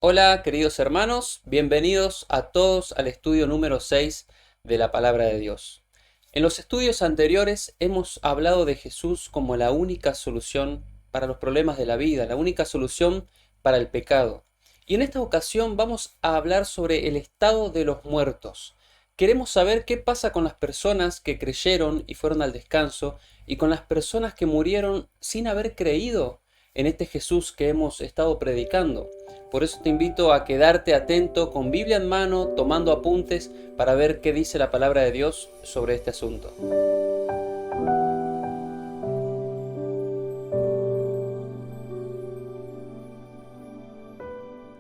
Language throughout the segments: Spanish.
Hola queridos hermanos, bienvenidos a todos al estudio número 6 de la Palabra de Dios. En los estudios anteriores hemos hablado de Jesús como la única solución para los problemas de la vida, la única solución para el pecado. Y en esta ocasión vamos a hablar sobre el estado de los muertos. Queremos saber qué pasa con las personas que creyeron y fueron al descanso y con las personas que murieron sin haber creído en este Jesús que hemos estado predicando. Por eso te invito a quedarte atento con Biblia en mano, tomando apuntes para ver qué dice la palabra de Dios sobre este asunto.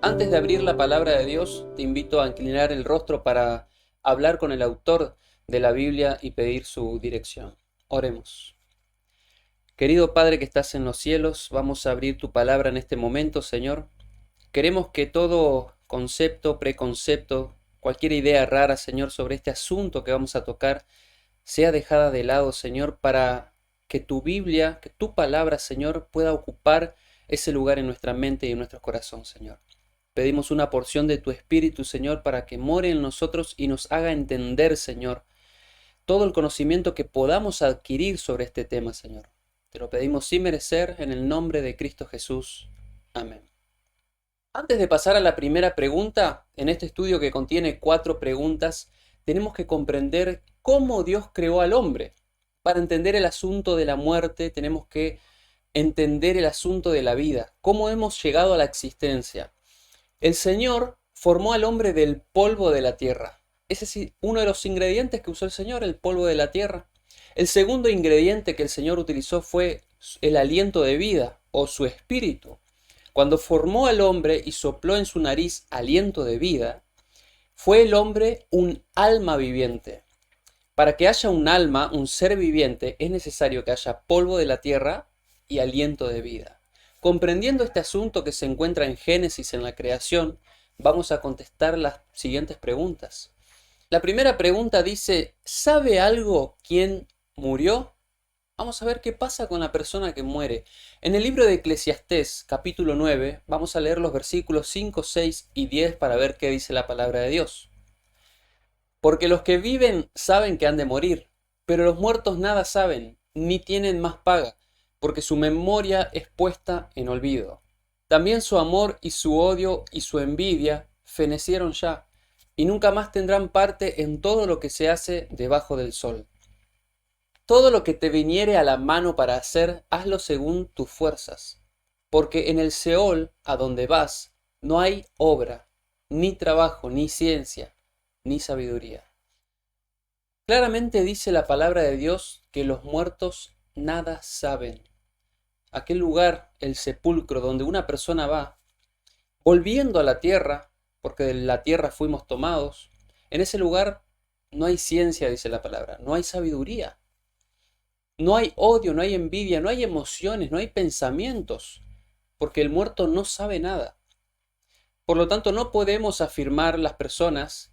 Antes de abrir la palabra de Dios, te invito a inclinar el rostro para hablar con el autor de la Biblia y pedir su dirección. Oremos. Querido Padre que estás en los cielos, vamos a abrir tu palabra en este momento, Señor. Queremos que todo concepto, preconcepto, cualquier idea rara, Señor, sobre este asunto que vamos a tocar, sea dejada de lado, Señor, para que tu Biblia, que tu palabra, Señor, pueda ocupar ese lugar en nuestra mente y en nuestro corazón, Señor. Pedimos una porción de tu Espíritu, Señor, para que more en nosotros y nos haga entender, Señor, todo el conocimiento que podamos adquirir sobre este tema, Señor. Te lo pedimos sin merecer, en el nombre de Cristo Jesús. Amén. Antes de pasar a la primera pregunta, en este estudio que contiene 4 preguntas, tenemos que comprender cómo Dios creó al hombre. Para entender el asunto de la muerte, tenemos que entender el asunto de la vida, cómo hemos llegado a la existencia. El Señor formó al hombre del polvo de la tierra. Ese es uno de los ingredientes que usó el Señor, el polvo de la tierra. El segundo ingrediente que el Señor utilizó fue el aliento de vida o su espíritu. Cuando formó al hombre y sopló en su nariz aliento de vida, fue el hombre un alma viviente. Para que haya un alma, un ser viviente, es necesario que haya polvo de la tierra y aliento de vida. Comprendiendo este asunto que se encuentra en Génesis, en la creación, vamos a contestar las siguientes preguntas. La primera pregunta dice, ¿sabe algo quién murió? Vamos a ver qué pasa con la persona que muere. En el libro de Eclesiastés, capítulo 9, vamos a leer los versículos 5, 6 y 10 para ver qué dice la palabra de Dios. Porque los que viven saben que han de morir, pero los muertos nada saben, ni tienen más paga, porque su memoria es puesta en olvido. También su amor y su odio y su envidia fenecieron ya, y nunca más tendrán parte en todo lo que se hace debajo del sol. Todo lo que te viniere a la mano para hacer, hazlo según tus fuerzas, porque en el Seol, a donde vas, no hay obra, ni trabajo, ni ciencia, ni sabiduría. Claramente dice la palabra de Dios que los muertos nada saben. Aquel lugar, el sepulcro, donde una persona va, volviendo a la tierra, porque de la tierra fuimos tomados, en ese lugar no hay ciencia, dice la palabra, no hay sabiduría. No hay odio, no hay envidia, no hay emociones, no hay pensamientos, porque el muerto no sabe nada. Por lo tanto, no podemos afirmar las personas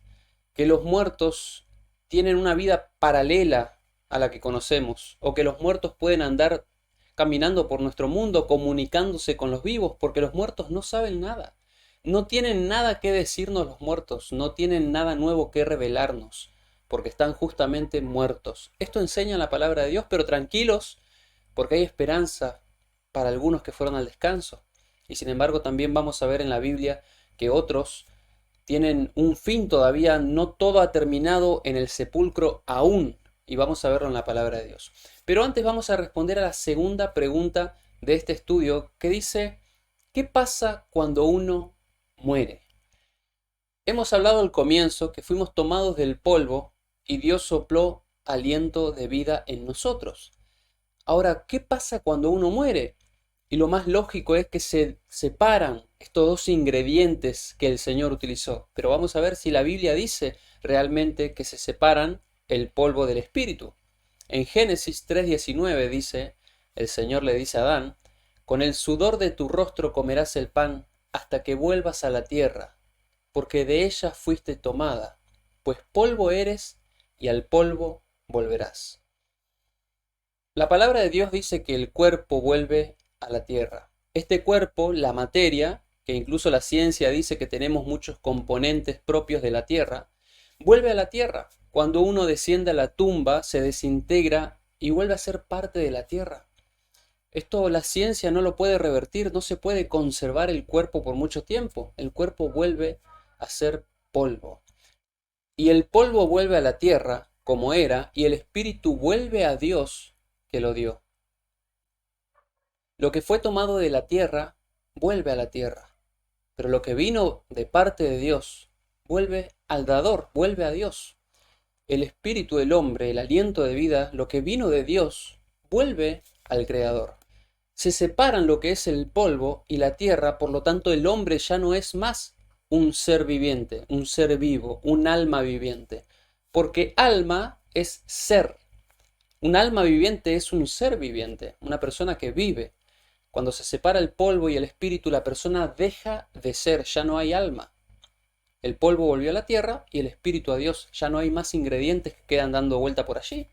que los muertos tienen una vida paralela a la que conocemos, o que los muertos pueden andar caminando por nuestro mundo, comunicándose con los vivos, porque los muertos no saben nada. No tienen nada que decirnos los muertos, no tienen nada nuevo que revelarnos, porque están justamente muertos. Esto enseña la palabra de Dios, pero tranquilos, porque hay esperanza para algunos que fueron al descanso. Y sin embargo también vamos a ver en la Biblia que otros tienen un fin todavía, no todo ha terminado en el sepulcro aún, y vamos a verlo en la palabra de Dios. Pero antes vamos a responder a la segunda pregunta de este estudio, que dice, ¿qué pasa cuando uno muere? Hemos hablado al comienzo que fuimos tomados del polvo y Dios sopló aliento de vida en nosotros. Ahora, ¿qué pasa cuando uno muere? Y lo más lógico es que se separan estos dos ingredientes que el Señor utilizó. Pero vamos a ver si la Biblia dice realmente que se separan el polvo del espíritu. En Génesis 3:19 dice, el Señor le dice a Adán, con el sudor de tu rostro comerás el pan hasta que vuelvas a la tierra, porque de ella fuiste tomada, pues polvo eres y al polvo volverás. La palabra de Dios dice que el cuerpo vuelve a la tierra. Este cuerpo, la materia, que incluso la ciencia dice que tenemos muchos componentes propios de la Tierra, vuelve a la Tierra. Cuando uno desciende a la tumba, se desintegra y vuelve a ser parte de la Tierra. Esto la ciencia no lo puede revertir, no se puede conservar el cuerpo por mucho tiempo. El cuerpo vuelve a ser polvo. Y el polvo vuelve a la tierra como era, y el espíritu vuelve a Dios que lo dio. Lo que fue tomado de la tierra, vuelve a la tierra. Pero lo que vino de parte de Dios, vuelve al dador, vuelve a Dios. El espíritu del hombre, el aliento de vida, lo que vino de Dios, vuelve al Creador. Se separan lo que es el polvo y la tierra, por lo tanto el hombre ya no es más un ser viviente, un ser vivo, un alma viviente. Porque alma es ser. Un alma viviente es un ser viviente, una persona que vive. Cuando se separa el polvo y el espíritu, la persona deja de ser, ya no hay alma. El polvo volvió a la tierra y el espíritu a Dios. Ya no hay más ingredientes que quedan dando vuelta por allí.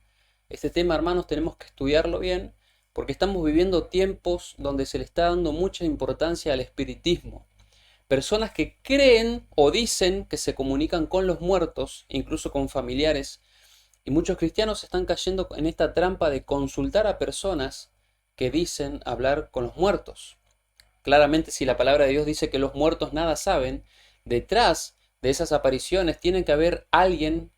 Este tema, hermanos, tenemos que estudiarlo bien, porque estamos viviendo tiempos donde se le está dando mucha importancia al espiritismo. Personas que creen o dicen que se comunican con los muertos, incluso con familiares, y muchos cristianos están cayendo en esta trampa de consultar a personas que dicen hablar con los muertos. Claramente, si la palabra de Dios dice que los muertos nada saben, detrás de esas apariciones tiene que haber alguien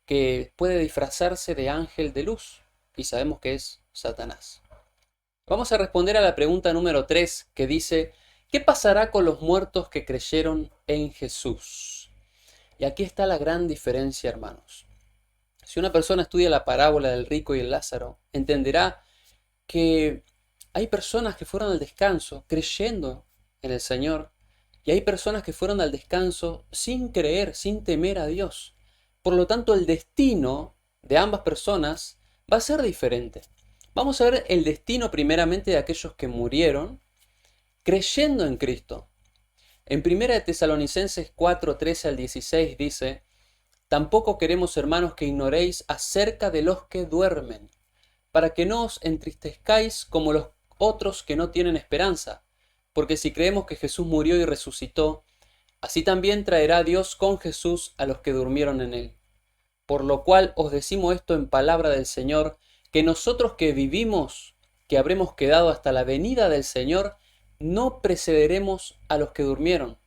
que puede disfrazarse de ángel de luz, y sabemos que es Satanás. Vamos a responder a la pregunta número 3, que dice: ¿qué pasará con los muertos que creyeron en Jesús? Y aquí está la gran diferencia, hermanos. Si una persona estudia la parábola del rico y el Lázaro, entenderá que hay personas que fueron al descanso creyendo en el Señor, y hay personas que fueron al descanso sin creer, sin temer a Dios. Por lo tanto, el destino de ambas personas va a ser diferente. Vamos a ver el destino primeramente de aquellos que murieron creyendo en Cristo. En 1 de Tesalonicenses 4, 13 al 16 dice: tampoco queremos, hermanos, que ignoréis acerca de los que duermen, para que no os entristezcáis como los otros que no tienen esperanza. Porque si creemos que Jesús murió y resucitó, así también traerá Dios con Jesús a los que durmieron en él. Por lo cual os decimos esto en palabra del Señor, que nosotros que vivimos, que habremos quedado hasta la venida del Señor, no precederemos a los que durmieron.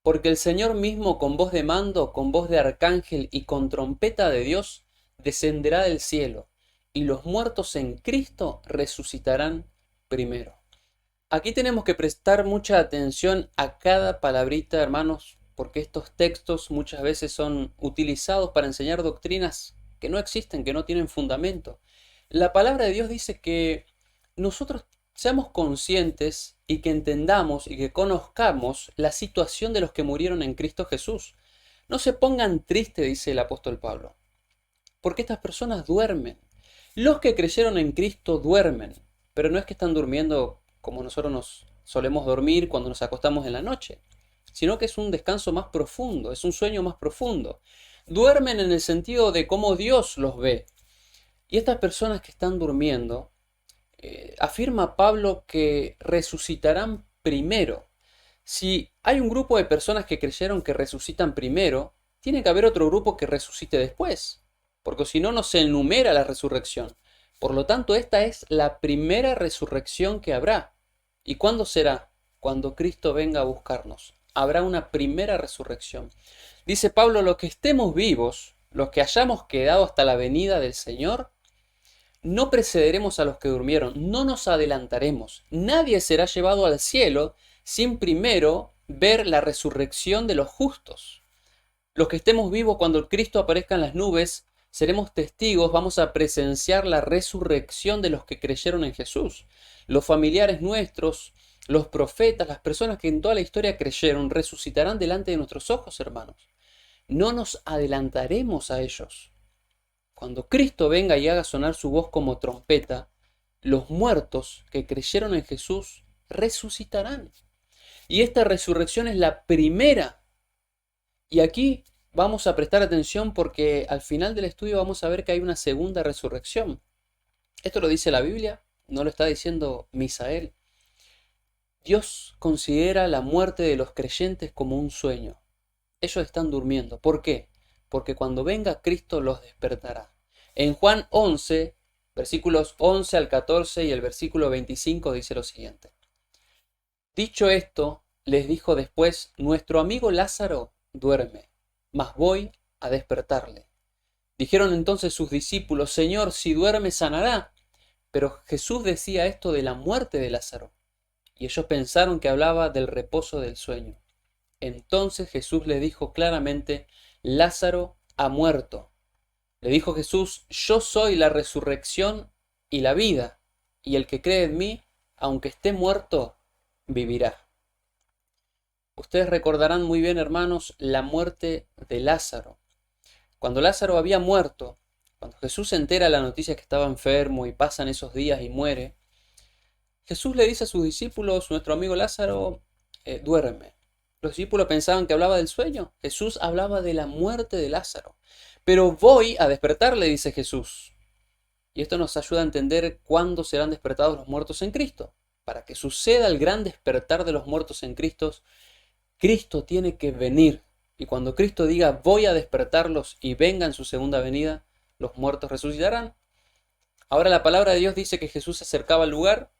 Porque el Señor mismo, con voz de mando, con voz de arcángel y con trompeta de Dios, descenderá del cielo, y los muertos en Cristo resucitarán primero. Aquí tenemos que prestar mucha atención a cada palabrita, hermanos, porque estos textos muchas veces son utilizados para enseñar doctrinas que no existen, que no tienen fundamento. La palabra de Dios dice que nosotros seamos conscientes y que entendamos y que conozcamos la situación de los que murieron en Cristo Jesús. No se pongan tristes, dice el apóstol Pablo, porque estas personas duermen. Los que creyeron en Cristo duermen, pero no es que están durmiendo como nosotros nos solemos dormir cuando nos acostamos en la noche, sino que es un descanso más profundo, es un sueño más profundo. Duermen en el sentido de cómo Dios los ve. Y estas personas que están durmiendo, afirma Pablo que resucitarán primero. Si hay un grupo de personas que creyeron que resucitan primero, tiene que haber otro grupo que resucite después, porque si no, no se enumera la resurrección. Por lo tanto, esta es la primera resurrección que habrá. ¿Y cuándo será? Cuando Cristo venga a buscarnos. Habrá una primera resurrección. Dice Pablo: los que estemos vivos, los que hayamos quedado hasta la venida del Señor, no precederemos a los que durmieron, no nos adelantaremos. Nadie será llevado al cielo sin primero ver la resurrección de los justos. Los que estemos vivos cuando Cristo aparezca en las nubes, seremos testigos, vamos a presenciar la resurrección de los que creyeron en Jesús. Los familiares nuestros, los profetas, las personas que en toda la historia creyeron, resucitarán delante de nuestros ojos, hermanos. No nos adelantaremos a ellos. Cuando Cristo venga y haga sonar su voz como trompeta, los muertos que creyeron en Jesús resucitarán. Y esta resurrección es la primera. Y aquí vamos a prestar atención porque al final del estudio vamos a ver que hay una segunda resurrección. Esto lo dice la Biblia, no lo está diciendo Misael. Dios considera la muerte de los creyentes como un sueño. Ellos están durmiendo. ¿Por qué? Porque cuando venga Cristo los despertará. En Juan 11, versículos 11 al 14 y el versículo 25 dice lo siguiente. Dicho esto, les dijo después, nuestro amigo Lázaro duerme, mas voy a despertarle. Dijeron entonces sus discípulos, Señor, si duerme sanará. Pero Jesús decía esto de la muerte de Lázaro, y ellos pensaron que hablaba del reposo del sueño. Entonces Jesús les dijo claramente, Lázaro ha muerto. Le dijo Jesús, yo soy la resurrección y la vida, y el que cree en mí, aunque esté muerto, vivirá. Ustedes recordarán muy bien, hermanos, la muerte de Lázaro. Cuando Lázaro había muerto, cuando Jesús se entera de la noticia que estaba enfermo y pasan esos días y muere, Jesús le dice a sus discípulos, nuestro amigo Lázaro duerme. Los discípulos pensaban que hablaba del sueño. Jesús hablaba de la muerte de Lázaro. Pero voy a despertarle, dice Jesús. Y esto nos ayuda a entender cuándo serán despertados los muertos en Cristo. Para que suceda el gran despertar de los muertos en Cristo, Cristo tiene que venir. Y cuando Cristo diga, voy a despertarlos y venga en su segunda venida, los muertos resucitarán. Ahora la palabra de Dios dice que Jesús se acercaba al lugar.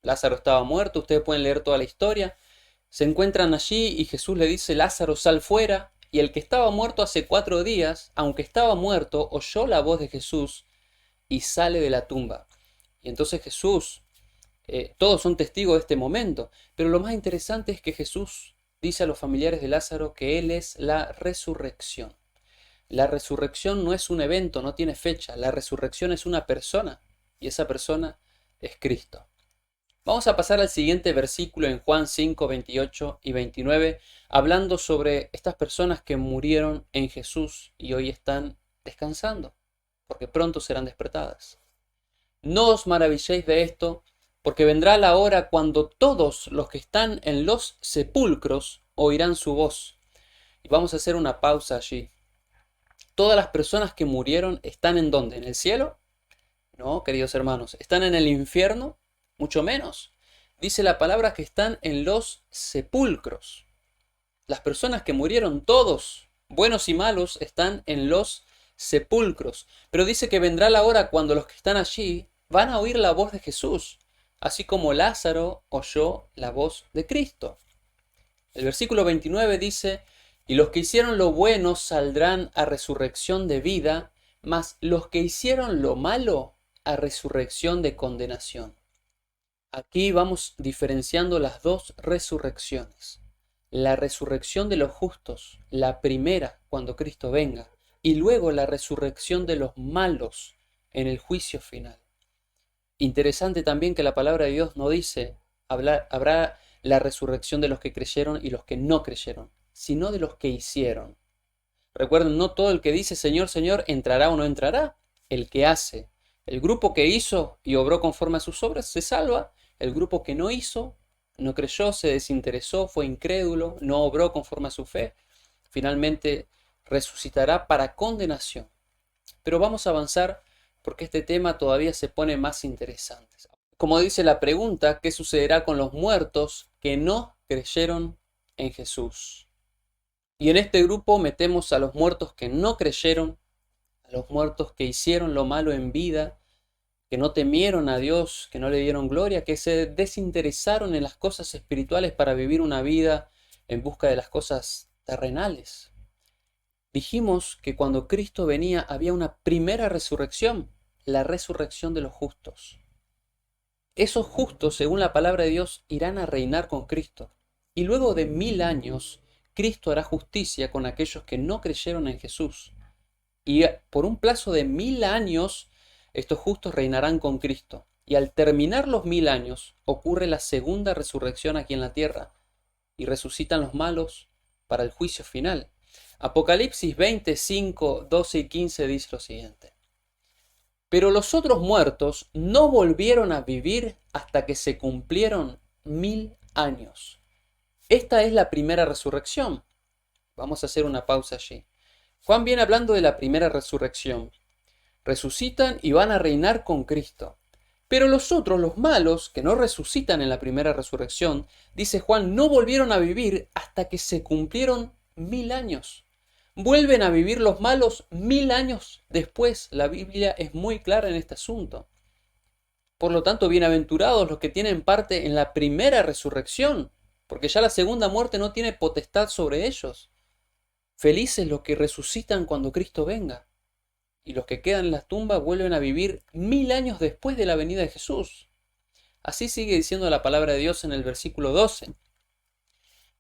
Lázaro estaba muerto, ustedes pueden leer toda la historia. Se encuentran allí y Jesús le dice, Lázaro, sal fuera. Y el que estaba muerto hace 4 días, aunque estaba muerto, oyó la voz de Jesús y sale de la tumba. Y entonces Jesús, todos son testigos de este momento, pero lo más interesante es que Jesús dice a los familiares de Lázaro que Él es la resurrección. La resurrección no es un evento, no tiene fecha, la resurrección es una persona y esa persona es Cristo. Vamos a pasar al siguiente versículo en Juan 5, 28 y 29, hablando sobre estas personas que murieron en Jesús y hoy están descansando, porque pronto serán despertadas. No os maravilléis de esto, porque vendrá la hora cuando todos los que están en los sepulcros oirán su voz. Y vamos a hacer una pausa allí. ¿Todas las personas que murieron están en dónde? ¿En el cielo? No, queridos hermanos. ¿Están en el infierno? Mucho menos. Dice la palabra que están en los sepulcros. Las personas que murieron, todos, buenos y malos, están en los sepulcros. Pero dice que vendrá la hora cuando los que están allí van a oír la voz de Jesús, así como Lázaro oyó la voz de Cristo. El versículo 29 dice, y los que hicieron lo bueno saldrán a resurrección de vida, mas los que hicieron lo malo a resurrección de condenación. Aquí vamos diferenciando las dos resurrecciones. La resurrección de los justos, la primera cuando Cristo venga, y luego la resurrección de los malos en el juicio final. Interesante también que la palabra de Dios no dice, habrá la resurrección de los que creyeron y los que no creyeron, sino de los que hicieron. Recuerden, no todo el que dice Señor, Señor entrará o no entrará. El que hace. El grupo que hizo y obró conforme a sus obras se salva. El grupo que no hizo, no creyó, se desinteresó, fue incrédulo, no obró conforme a su fe, finalmente resucitará para condenación. Pero vamos a avanzar porque este tema todavía se pone más interesante. Como dice la pregunta, ¿qué sucederá con los muertos que no creyeron en Jesús? Y en este grupo metemos a los muertos que no creyeron, a los muertos que hicieron lo malo en vida, que no temieron a Dios, que no le dieron gloria, que se desinteresaron en las cosas espirituales para vivir una vida en busca de las cosas terrenales. Dijimos que cuando Cristo venía había una primera resurrección, la resurrección de los justos. Esos justos, según la palabra de Dios, irán a reinar con Cristo. Y luego de 1000 años, Cristo hará justicia con aquellos que no creyeron en Jesús. Y por un plazo de 1000 años, estos justos reinarán con Cristo. Y al terminar los 1000 años, ocurre la segunda resurrección aquí en la tierra. Y resucitan los malos para el juicio final. Apocalipsis 25, 12 y 15 dice lo siguiente. Pero los otros muertos no volvieron a vivir hasta que se cumplieron 1000 años. Esta es la primera resurrección. Vamos a hacer una pausa allí. Juan viene hablando de la primera resurrección. Resucitan y van a reinar con Cristo. Pero los otros, los malos, que no resucitan en la primera resurrección, dice Juan, no volvieron a vivir hasta que se cumplieron 1000 años. Vuelven a vivir los malos 1000 años después. La Biblia es muy clara en este asunto. Por lo tanto, bienaventurados los que tienen parte en la primera resurrección, porque ya la segunda muerte no tiene potestad sobre ellos. Felices los que resucitan cuando Cristo venga. Y los que quedan en las tumbas vuelven a vivir 1000 años después de la venida de Jesús. Así sigue diciendo la palabra de Dios en el versículo 12.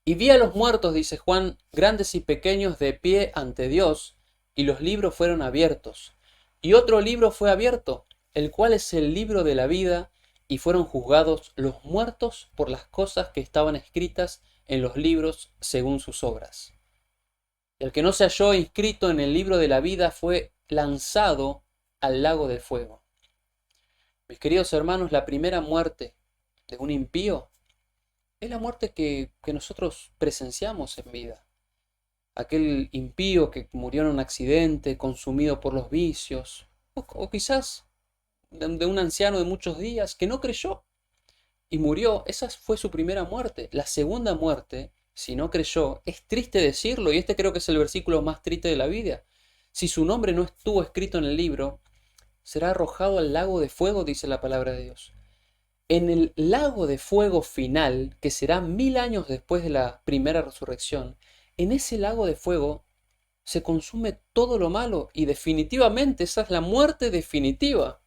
Y vi a los muertos, dice Juan, grandes y pequeños de pie ante Dios, y los libros fueron abiertos. Y otro libro fue abierto, el cual es el libro de la vida, y fueron juzgados los muertos por las cosas que estaban escritas en los libros según sus obras. El que no se halló inscrito en el libro de la vida fue lanzado al lago del fuego. Mis queridos hermanos, la primera muerte de un impío es la muerte que nosotros presenciamos en vida. Aquel impío que murió en un accidente, consumido por los vicios, o quizás de un anciano de muchos días que no creyó y murió. Esa fue su primera muerte. La segunda muerte, si no creyó, es triste decirlo, y este creo que es el versículo más triste de la Biblia. Si su nombre no estuvo escrito en el libro, será arrojado al lago de fuego, dice la palabra de Dios. En el lago de fuego final, que será 1000 años después de la primera resurrección, en ese lago de fuego se consume todo lo malo, y definitivamente esa es la muerte definitiva.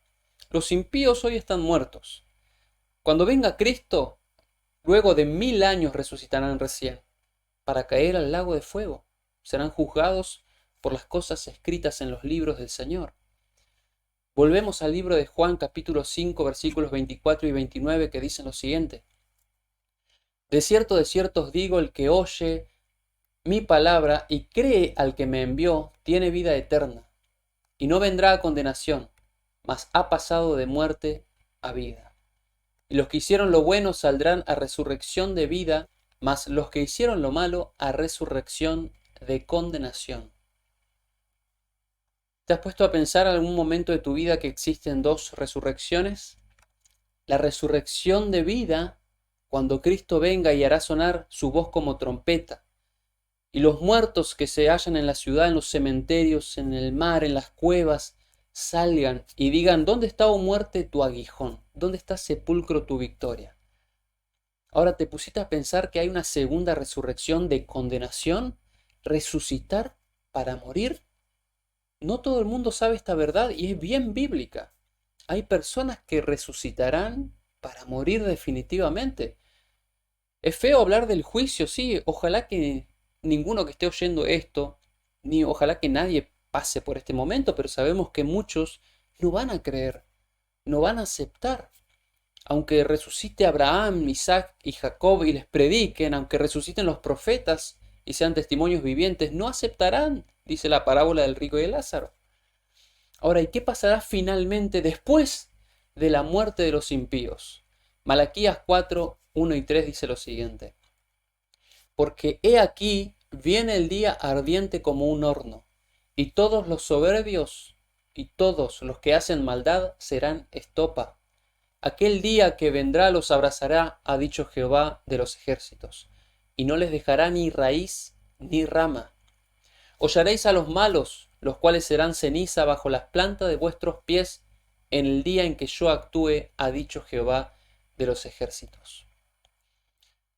Los impíos hoy están muertos. Cuando venga Cristo, luego de 1000 años resucitarán recién, para caer al lago de fuego. Serán juzgados por las cosas escritas en los libros del Señor. Volvemos al libro de Juan capítulo 5 versículos 24 y 29 que dicen lo siguiente. De cierto os digo, el que oye mi palabra y cree al que me envió, tiene vida eterna, y no vendrá a condenación, mas ha pasado de muerte a vida. Y los que hicieron lo bueno saldrán a resurrección de vida, mas los que hicieron lo malo a resurrección de condenación. ¿Te has puesto a pensar en algún momento de tu vida que existen dos resurrecciones? La resurrección de vida, cuando Cristo venga y hará sonar su voz como trompeta, y los muertos que se hallan en la ciudad, en los cementerios, en el mar, en las cuevas, salgan y digan, ¿dónde está, oh muerte, tu aguijón? ¿Dónde está, sepulcro, tu victoria? Ahora, ¿te pusiste a pensar que hay una segunda resurrección de condenación? ¿Resucitar para morir? No todo el mundo sabe esta verdad y es bien bíblica. Hay personas que resucitarán para morir definitivamente. Es feo hablar del juicio, sí. Ojalá que ninguno que esté oyendo esto, ni ojalá que nadie pase por este momento, pero sabemos que muchos no van a creer, no van a aceptar. Aunque resucite Abraham, Isaac y Jacob y les prediquen, aunque resuciten los profetas y sean testimonios vivientes, no aceptarán, dice la parábola del rico y de Lázaro. Ahora, ¿y qué pasará finalmente después de la muerte de los impíos? Malaquías 4, 1 y 3 dice lo siguiente. Porque he aquí viene el día ardiente como un horno, y todos los soberbios y todos los que hacen maldad serán estopa. Aquel día que vendrá los abrazará, ha dicho Jehová de los ejércitos, y no les dejará ni raíz ni rama. Hollaréis a los malos, los cuales serán ceniza bajo las plantas de vuestros pies en el día en que yo actúe, ha dicho Jehová de los ejércitos.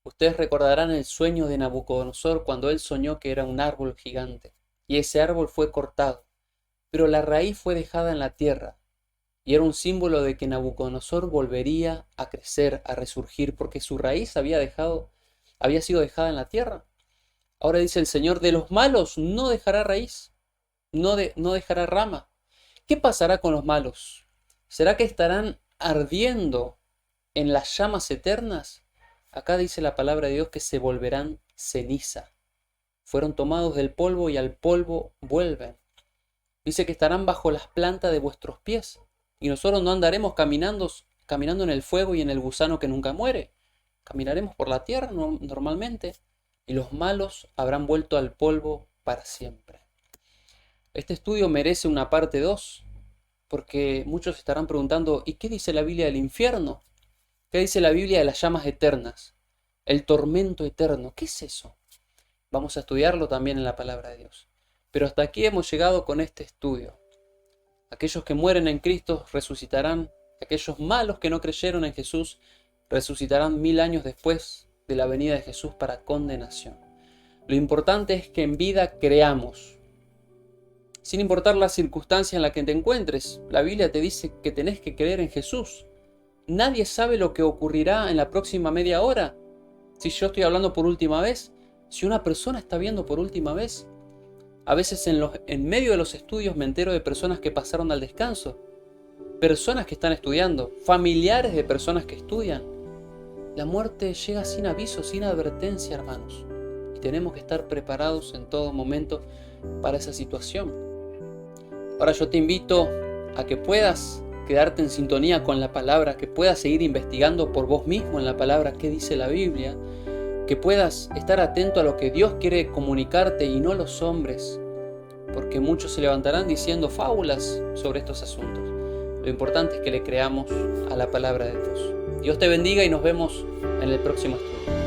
Ustedes recordarán el sueño de Nabucodonosor cuando él soñó que era un árbol gigante, y ese árbol fue cortado, pero la raíz fue dejada en la tierra, y era un símbolo de que Nabucodonosor volvería a crecer, a resurgir, porque su raíz había sido dejada en la tierra. Ahora dice el Señor, de los malos no dejará raíz, no dejará rama. ¿Qué pasará con los malos? ¿Será que estarán ardiendo en las llamas eternas? Acá dice la palabra de Dios que se volverán ceniza. Fueron tomados del polvo y al polvo vuelven. Dice que estarán bajo las plantas de vuestros pies. Y nosotros no andaremos caminando en el fuego y en el gusano que nunca muere. Caminaremos por la tierra normalmente. Y los malos habrán vuelto al polvo para siempre. Este estudio merece una parte 2. porque muchos estarán preguntando, ¿y qué dice la Biblia del infierno? ¿Qué dice la Biblia de las llamas eternas? El tormento eterno, ¿qué es eso? Vamos a estudiarlo también en la palabra de Dios. Pero hasta aquí hemos llegado con este estudio. Aquellos que mueren en Cristo resucitarán, aquellos malos que no creyeron en Jesús resucitarán 1000 años después de la venida de Jesús para condenación. Lo importante es que en vida creamos, sin importar la circunstancia en la que te encuentres. La Biblia te dice que tenés que creer en Jesús. Nadie sabe lo que ocurrirá en la próxima media hora. Si yo estoy hablando por última vez, si una persona está viendo por última vez, a veces en medio de los estudios me entero de personas que pasaron al descanso, personas que están estudiando, familiares de personas que estudian. La muerte llega sin aviso, sin advertencia, hermanos. Y tenemos que estar preparados en todo momento para esa situación. Ahora yo te invito a que puedas quedarte en sintonía con la palabra, que puedas seguir investigando por vos mismo en la palabra qué dice la Biblia, que puedas estar atento a lo que Dios quiere comunicarte y no los hombres, porque muchos se levantarán diciendo fábulas sobre estos asuntos. Lo importante es que le creamos a la palabra de Dios. Dios te bendiga y nos vemos en el próximo estudio.